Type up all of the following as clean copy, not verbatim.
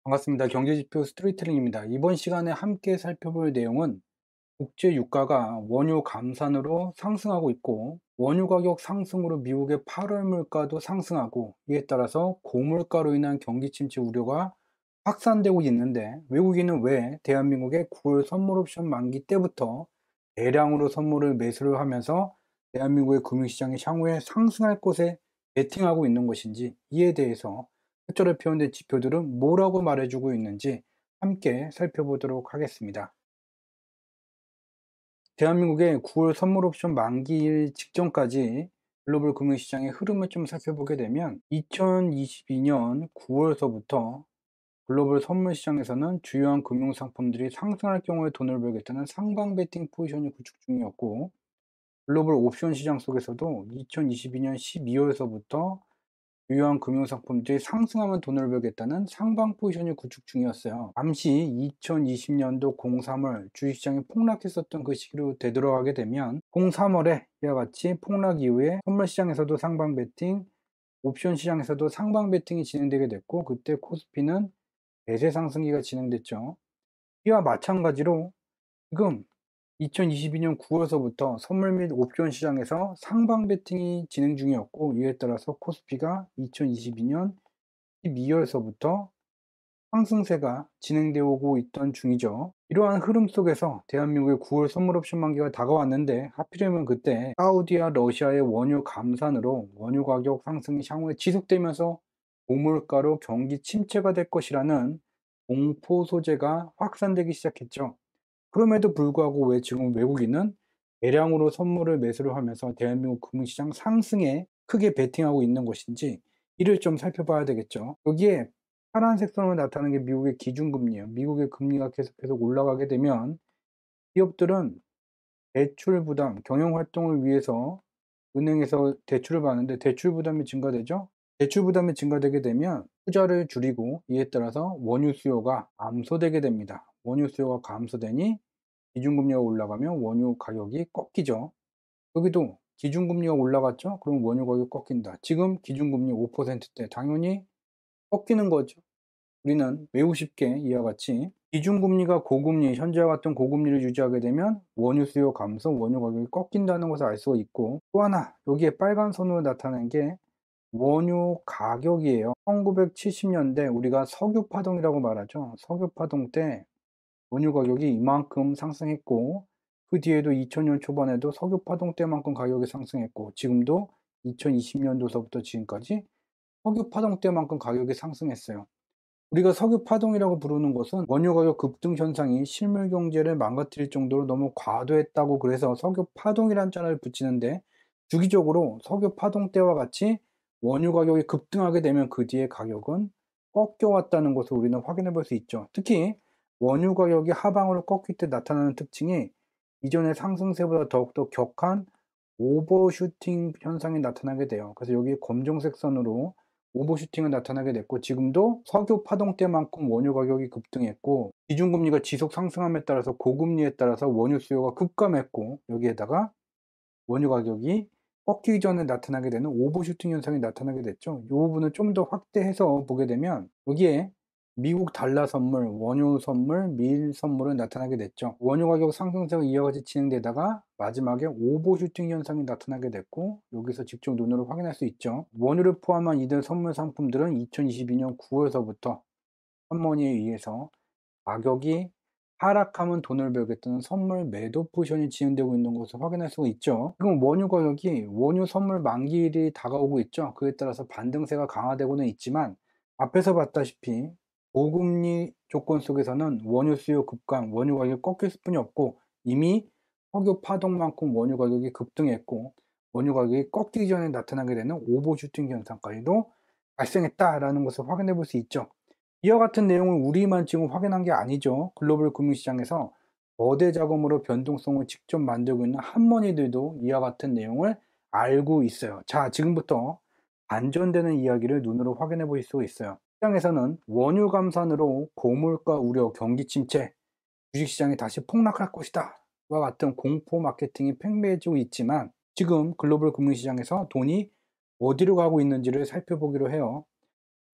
반갑습니다. 경제지표 스토리텔링입니다. 이번 시간에 함께 살펴볼 내용은 국제 유가가 원유 감산으로 상승하고 있고, 원유 가격 상승으로 미국의 8월 물가도 상승하고, 이에 따라서 고물가로 인한 경기 침체 우려가 확산되고 있는데, 외국인은 왜 대한민국의 9월 선물 옵션 만기 때부터 대량으로 선물을 매수를 하면서 대한민국의 금융시장이 향후에 상승할 것에 베팅하고 있는 것인지, 이에 대해서 실제로 표현된 지표들은 뭐라고 말해주고 있는지 함께 살펴보도록 하겠습니다. 대한민국의 9월 선물 옵션 만기일 직전까지 글로벌 금융시장의 흐름을 좀 살펴보게 되면 2022년 9월서부터 글로벌 선물 시장에서는 주요한 금융상품들이 상승할 경우에 돈을 벌겠다는 상방 베팅 포지션이 구축 중이었고, 글로벌 옵션 시장 속에서도 2022년 12월서부터 유효한 금융상품들이 상승하면 돈을 벌겠다는 상방 포지션이 구축 중이었어요. 잠시 2020년도 03월 주식시장이 폭락했었던 그 시기로 되돌아가게 되면 03월에 이와 같이 폭락 이후에 선물 시장에서도 상방 베팅, 옵션 시장에서도 상방 베팅이 진행되게 됐고, 그때 코스피는 대세 상승기가 진행됐죠. 이와 마찬가지로 지금 2022년 9월서부터 선물 및 옵션 시장에서 상방 베팅이 진행 중이었고, 이에 따라서 코스피가 2022년 12월서부터 상승세가 진행되어 오고 있던 중이죠. 이러한 흐름 속에서 대한민국의 9월 선물 옵션 만기가 다가왔는데, 하필이면 그때 사우디와 러시아의 원유 감산으로 원유 가격 상승이 향후에 지속되면서 고물가로 경기 침체가 될 것이라는 공포 소재가 확산되기 시작했죠. 그럼에도 불구하고 왜 지금 외국인은 대량으로 선물을 매수를 하면서 대한민국 금융시장 상승에 크게 베팅하고 있는 것인지, 이를 좀 살펴봐야 되겠죠. 여기에 파란색 선으로 나타나는 게 미국의 기준금리예요. 미국의 금리가 계속해서 올라가게 되면 기업들은 대출 부담, 경영 활동을 위해서 은행에서 대출을 받는데 대출 부담이 증가되죠. 대출 부담이 증가되게 되면 투자를 줄이고, 이에 따라서 원유 수요가 감소되게 됩니다. 원유 수요가 감소되니 기준금리가 올라가면 원유 가격이 꺾이죠. 여기도 기준금리가 올라갔죠? 그럼 원유 가격이 꺾인다. 지금 기준금리 5%대 당연히 꺾이는 거죠. 우리는 매우 쉽게 이와 같이 기준금리가 고금리, 현재와 같은 고금리를 유지하게 되면 원유 수요 감소, 원유 가격이 꺾인다는 것을 알 수가 있고, 또 하나 여기에 빨간 선으로 나타나는 게 원유 가격이에요. 1970년대 우리가 석유 파동이라고 말하죠. 석유 파동 때 원유 가격이 이만큼 상승했고, 그 뒤에도 2000년 초반에도 석유 파동 때만큼 가격이 상승했고, 지금도 2020년도서부터 지금까지 석유 파동 때만큼 가격이 상승했어요. 우리가 석유 파동이라고 부르는 것은 원유 가격 급등 현상이 실물 경제를 망가뜨릴 정도로 너무 과도했다고, 그래서 석유 파동이라는 단어를 붙이는데, 주기적으로 석유 파동 때와 같이 원유 가격이 급등하게 되면 그 뒤에 가격은 꺾여왔다는 것을 우리는 확인해 볼 수 있죠. 특히 원유 가격이 하방으로 꺾일 때 나타나는 특징이 이전의 상승세보다 더욱더 격한 오버슈팅 현상이 나타나게 돼요. 그래서 여기 검정색 선으로 오버슈팅이 나타나게 됐고, 지금도 석유 파동 때만큼 원유 가격이 급등했고, 기준금리가 지속 상승함에 따라서 고금리에 따라서 원유 수요가 급감했고, 여기에다가 원유 가격이 꺾이기 전에 나타나게 되는 오버슈팅 현상이 나타나게 됐죠. 이 부분을 좀 더 확대해서 보게 되면 여기에 미국 달러 선물, 원유 선물, 밀 선물은 나타나게 됐죠. 원유 가격 상승세가 이와 같이 진행되다가 마지막에 오버슈팅 현상이 나타나게 됐고, 여기서 직접 눈으로 확인할 수 있죠. 원유를 포함한 이들 선물 상품들은 2022년 9월서부터 선머니에 의해서 가격이 하락하면 돈을 벌겠다는 선물 매도 포지션이 진행되고 있는 것을 확인할 수가 있죠. 지금 원유 가격이 원유 선물 만기일이 다가오고 있죠. 그에 따라서 반등세가 강화되고는 있지만, 앞에서 봤다시피 고금리 조건 속에서는 원유 수요 급감, 원유 가격이 꺾일 수뿐이 없고, 이미 석유 파동만큼 원유 가격이 급등했고, 원유 가격이 꺾이기 전에 나타나게 되는 오버슈팅 현상까지도 발생했다라는 것을 확인해 볼 수 있죠. 이와 같은 내용을 우리만 지금 확인한 게 아니죠. 글로벌 금융시장에서 거대 자금으로 변동성을 직접 만들고 있는 한머니들도 이와 같은 내용을 알고 있어요. 자, 지금부터 반전되는 이야기를 눈으로 확인해 보실 수가 있어요. 시장에서는 원유 감산으로 고물가 우려, 경기 침체, 주식시장이 다시 폭락할 것이다 와 같은 공포 마케팅이 팽배해지고 있지만, 지금 글로벌 금융시장에서 돈이 어디로 가고 있는지를 살펴보기로 해요.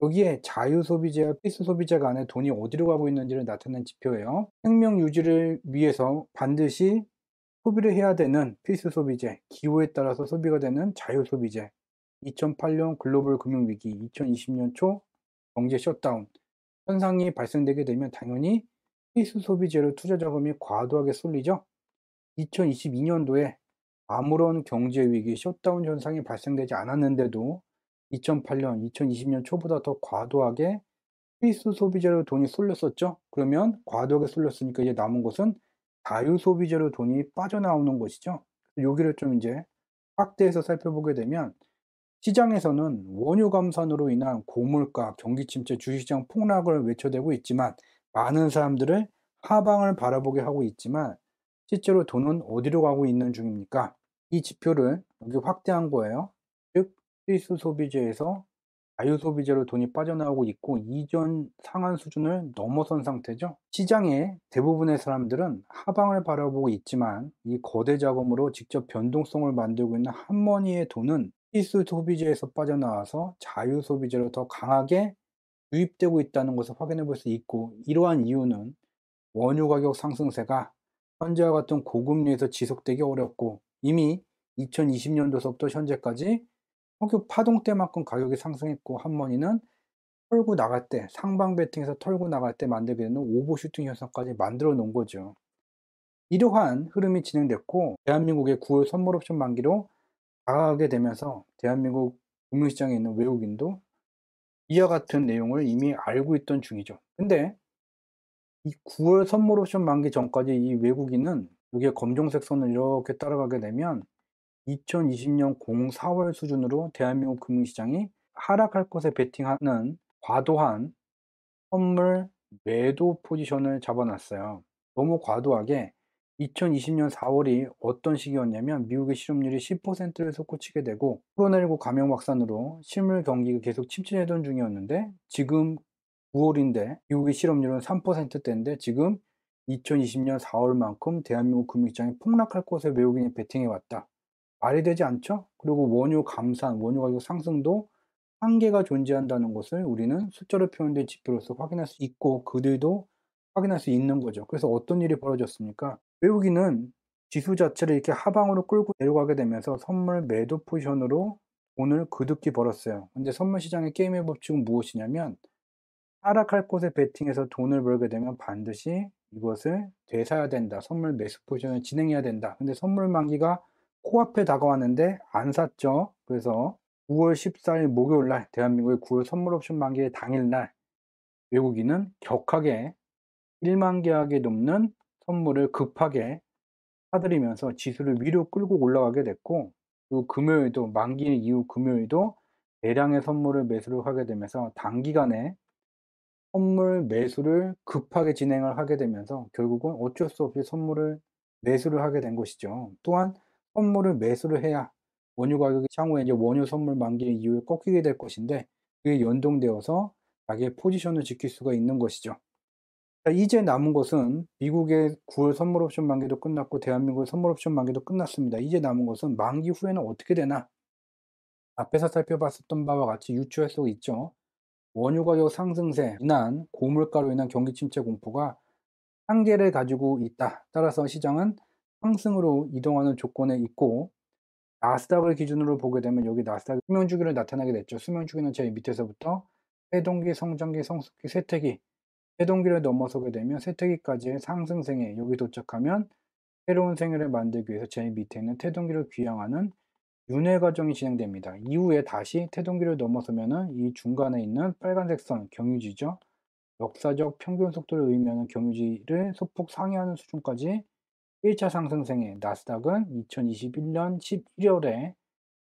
여기에 자유소비재와 필수소비재 간에 돈이 어디로 가고 있는지를 나타낸 지표예요. 생명 유지를 위해서 반드시 소비를 해야 되는 필수소비재, 기후에 따라서 소비가 되는 자유소비재, 2008년 글로벌 금융위기, 2020년 초 경제 셧다운 현상이 발생되게 되면 당연히 필수소비재로 투자자금이 과도하게 쏠리죠. 2022년도에 아무런 경제위기, 셧다운 현상이 발생되지 않았는데도 2008년, 2020년 초보다 더 과도하게 필수 소비재로 돈이 쏠렸었죠. 그러면 과도하게 쏠렸으니까 이제 남은 것은 자유 소비재로 돈이 빠져나오는 것이죠. 여기를 좀 이제 확대해서 살펴보게 되면 시장에서는 원유 감산으로 인한 고물가, 경기 침체, 주식시장 폭락을 외쳐대고 있지만 많은 사람들을 하방을 바라보게 하고 있지만 실제로 돈은 어디로 가고 있는 중입니까? 이 지표를 여기 확대한 거예요. 즉 필수 소비재에서 자유 소비재로 돈이 빠져나오고 있고 이전 상한 수준을 넘어선 상태죠. 시장의 대부분의 사람들은 하방을 바라보고 있지만 이 거대 자금으로 직접 변동성을 만들고 있는 한머니의 돈은 필수 소비재에서 빠져나와서 자유 소비재로 더 강하게 유입되고 있다는 것을 확인해 볼 수 있고, 이러한 이유는 원유 가격 상승세가 현재와 같은 고금리에서 지속되기 어렵고 이미 2020년도서부터 현재까지 석유 파동 때만큼 가격이 상승했고 한머니는 털고 나갈 때 상방 베팅에서 털고 나갈 때 만들게 되는 오버슈팅 현상까지 만들어 놓은 거죠. 이러한 흐름이 진행됐고 대한민국의 9월 선물 옵션 만기로 다가가게 되면서 대한민국 금융시장에 있는 외국인도 이와 같은 내용을 이미 알고 있던 중이죠. 근데 이 9월 선물 옵션 만기 전까지 이 외국인은 여기에 검정색 선을 이렇게 따라가게 되면 2020년 04월 수준으로 대한민국 금융시장이 하락할 것에 베팅하는 과도한 선물 매도 포지션을 잡아놨어요. 너무 과도하게 2020년 4월이 어떤 시기였냐면 미국의 실업률이 10%를 솟구치게 되고 코로나19 감염 확산으로 실물 경기가 계속 침체되던 중이었는데 지금 9월인데 미국의 실업률은 3%대인데 지금 2020년 4월만큼 대한민국 금융시장이 폭락할 것에 외국인이 베팅해 왔다. 말이 되지 않죠? 그리고 원유 감산, 원유 가격 상승도 한계가 존재한다는 것을 우리는 숫자로 표현된 지표로서 확인할 수 있고 그들도 확인할 수 있는 거죠. 그래서 어떤 일이 벌어졌습니까? 외국인은 지수 자체를 이렇게 하방으로 끌고 내려가게 되면서 선물 매도 포지션으로 돈을 그득히 벌었어요. 근데 선물 시장의 게임의 법칙은 무엇이냐면 하락할 곳에 베팅해서 돈을 벌게 되면 반드시 이것을 되사야 된다. 선물 매수 포지션을 진행해야 된다. 근데 선물 만기가 코앞에 다가왔는데 안 샀죠. 그래서 9월 14일 목요일 날 대한민국의 9월 선물 옵션 만기의 당일날 외국인은 격하게 1만 계약이 넘는 선물을 급하게 사들이면서 지수를 위로 끌고 올라가게 됐고, 그리고 금요일도 만기 이후 금요일도 대량의 선물을 매수를 하게 되면서 단기간에 선물 매수를 급하게 진행을 하게 되면서 결국은 어쩔 수 없이 선물을 매수를 하게 된 것이죠. 또한 선물을 매수를 해야 원유 가격이 향후에 이제 원유 선물 만기 이후에 꺾이게 될 것인데 그게 연동되어서 자기의 포지션을 지킬 수가 있는 것이죠. 자, 이제 남은 것은 미국의 9월 선물 옵션 만기도 끝났고 대한민국의 선물 옵션 만기도 끝났습니다. 이제 남은 것은 만기 후에는 어떻게 되나? 앞에서 살펴봤었던 바와 같이 유추할 수 있죠. 원유 가격 상승세, 인한 고물가로 인한 경기 침체 공포가 한계를 가지고 있다. 따라서 시장은 상승으로 이동하는 조건에 있고 나스닥을 기준으로 보게 되면 여기 나스닥 수명주기를 나타나게 됐죠. 수명주기는 제일 밑에서부터 해동기, 성장기, 성숙기, 쇠퇴기, 해동기를 넘어서게 되면 쇠퇴기까지의 상승생에 여기 도착하면 새로운 생애를 만들기 위해서 제일 밑에 있는 태동기를 귀향하는 윤회 과정이 진행됩니다. 이후에 다시 태동기를 넘어서면은 이 중간에 있는 빨간색 선 경유지죠. 역사적 평균 속도를 의미하는 경유지를 소폭 상회하는 수준까지 1차 상승생애 나스닥은 2021년 11월에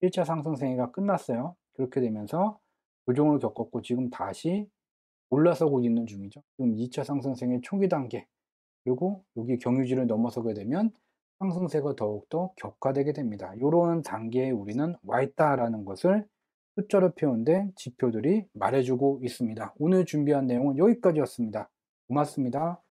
1차 상승생애가 끝났어요. 그렇게 되면서 조정을 겪었고 지금 다시 올라서고 있는 중이죠. 지금 2차 상승생애 초기 단계 그리고 여기 경유지를 넘어서게 되면 상승세가 더욱더 격화되게 됩니다. 이런 단계에 우리는 와 있다라는 것을 숫자로 표현된 지표들이 말해주고 있습니다. 오늘 준비한 내용은 여기까지였습니다. 고맙습니다.